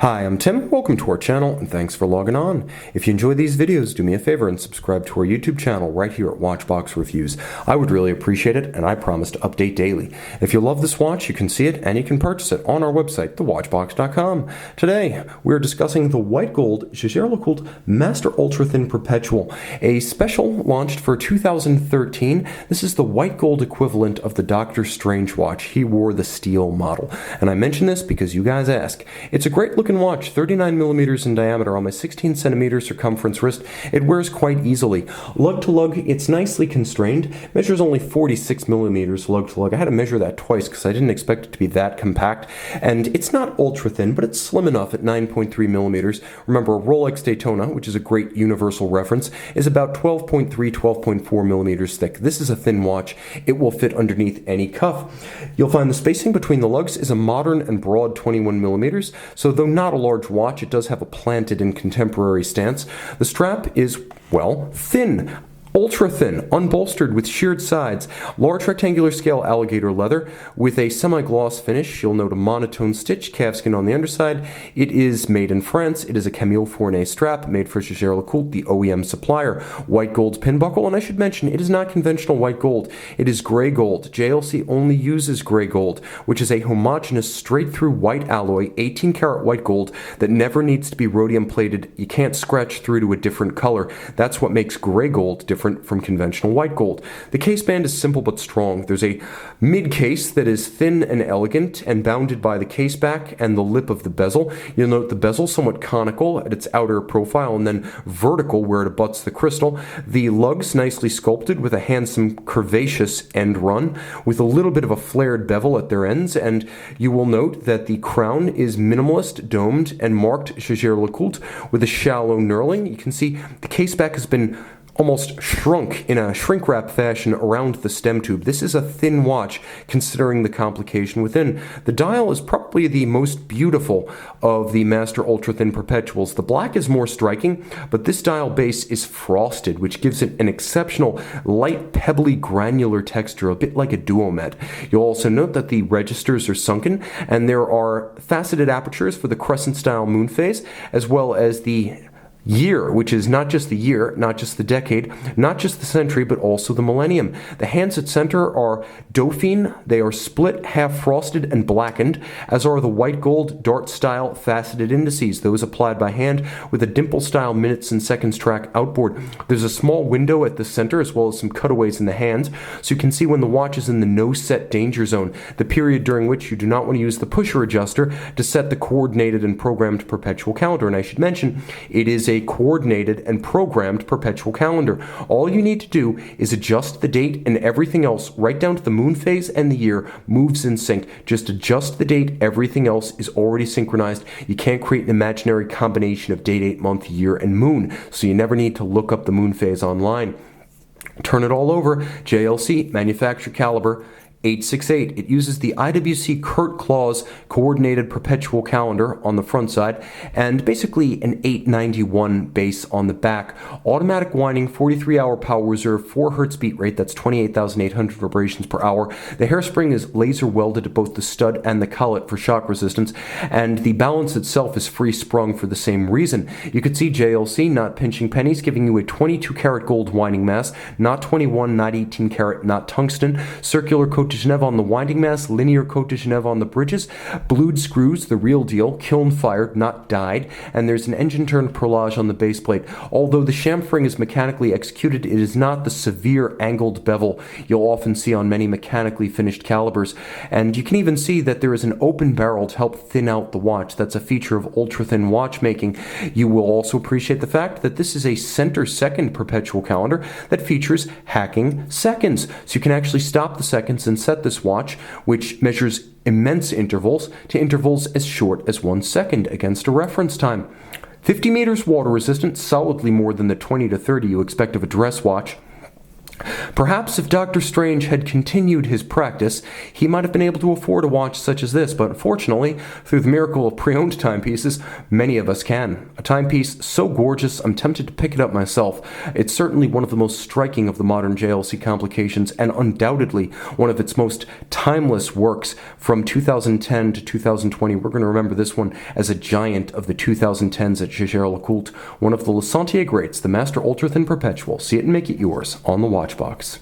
Hi, I'm Tim. Welcome to our channel and thanks for logging on. If you enjoy these videos, do me a favor and subscribe to our YouTube channel right here at Watchbox Reviews. I would really appreciate it and I promise to update daily. If you love this watch, you can see it and you can purchase it on our website, thewatchbox.com. Today, we're discussing the white gold Jaeger-LeCoultre Master Ultra Thin Perpetual, a special launched for 2013. This is the white gold equivalent of the Dr. Strange watch. He wore the steel model. And I mention this because you guys ask. It's a great looking watch, 39 millimeters in diameter on my 16 centimeter circumference wrist. It wears quite easily. Lug to lug, it's nicely constrained. Measures only 46 millimeters lug to lug. I had to measure that twice because I didn't expect it to be that compact. And it's not ultra thin, but it's slim enough at 9.3 millimeters. Remember, a Rolex Daytona, which is a great universal reference, is about 12.3, 12.4 millimeters thick. This is a thin watch. It will fit underneath any cuff. You'll find the spacing between the lugs is a modern and broad 21 millimeters. So though not a large watch, it does have a planted and contemporary stance. The strap is, well, thin. Ultra thin, unbolstered with sheared sides, large rectangular scale alligator leather with a semi-gloss finish. You'll note a monotone stitch, calfskin on the underside. It is made in France. It is a Camille Fournet strap made for Jaeger-LeCoultre, the OEM supplier. White gold pin buckle, and I should mention, it is not conventional white gold. It is gray gold. JLC only uses gray gold, which is a homogeneous straight-through white alloy, 18-karat white gold that never needs to be rhodium plated. You can't scratch through to a different color. That's what makes gray gold different from conventional white gold. The case band is simple but strong. There's a mid case that is thin and elegant and bounded by the case back and the lip of the bezel. You'll note the bezel somewhat conical at its outer profile and then vertical where it abuts the crystal. The lugs nicely sculpted with a handsome curvaceous end run with a little bit of a flared bevel at their ends, and you will note that the crown is minimalist, domed, and marked Jaeger-LeCoultre with a shallow knurling. You can see the case back has been almost shrunk in a shrink wrap fashion around the stem tube. This is a thin watch considering the complication within. The dial is probably the most beautiful of the Master Ultra Thin Perpetuals. The black is more striking, but this dial base is frosted, which gives it an exceptional light, pebbly, granular texture, a bit like a Duomet. You'll also note that the registers are sunken, and there are faceted apertures for the crescent-style moon phase, as well as the year, which is not just the year, not just the decade, not just the century, but also the millennium. The hands at center are Dauphine. They are split, half frosted, and blackened, as are the white gold dart-style faceted indices, those applied by hand with a dimple-style minutes and seconds track outboard. There's a small window at the center, as well as some cutaways in the hands, so you can see when the watch is in the no-set danger zone, the period during which you do not want to use the pusher adjuster to set the coordinated and programmed perpetual calendar. And I should mention, it is a coordinated and programmed perpetual calendar. All you need to do is adjust the date, and everything else, right down to the moon phase and the year, moves in sync. Just adjust the date, everything else is already synchronized. You can't create an imaginary combination of date, 8, month, year, and moon, so you never need to look up the moon phase online. Turn it all over. JLC, manufacturer caliber 868. It uses the IWC Kurt Claus coordinated perpetual calendar on the front side and basically an 891 base on the back. Automatic winding, 43-hour power reserve, 4 Hz beat rate, that's 28,800 vibrations per hour. The hairspring is laser welded to both the stud and the collet for shock resistance, and the balance itself is free sprung for the same reason. You could see JLC not pinching pennies, giving you a 22-karat gold winding mass, not 21, not 18-karat, not tungsten, circular Cote de Genève on the winding mass, linear Cote de Genève on the bridges, blued screws, the real deal, kiln fired, not dyed, and there's an engine turned perlage on the base plate. Although the chamfering is mechanically executed, it is not the severe angled bevel you'll often see on many mechanically finished calibers. And you can even see that there is an open barrel to help thin out the watch. That's a feature of ultra thin watchmaking. You will also appreciate the fact that this is a center second perpetual calendar that features hacking seconds. So you can actually stop the seconds and set this watch, which measures immense intervals, to intervals as short as 1 second against a reference time. 50 meters water resistant, solidly more than the 20 to 30 you expect of a dress watch. Perhaps if Doctor Strange had continued his practice, he might have been able to afford a watch such as this, but unfortunately, through the miracle of pre-owned timepieces, many of us can. A timepiece so gorgeous, I'm tempted to pick it up myself. It's certainly one of the most striking of the modern JLC complications, and undoubtedly one of its most timeless works from 2010 to 2020. We're going to remember this one as a giant of the 2010s at Jaeger-LeCoultre, one of the Le Sentier greats, the Master Ultra Thin Perpetual. See it and make it yours on the Watchbox.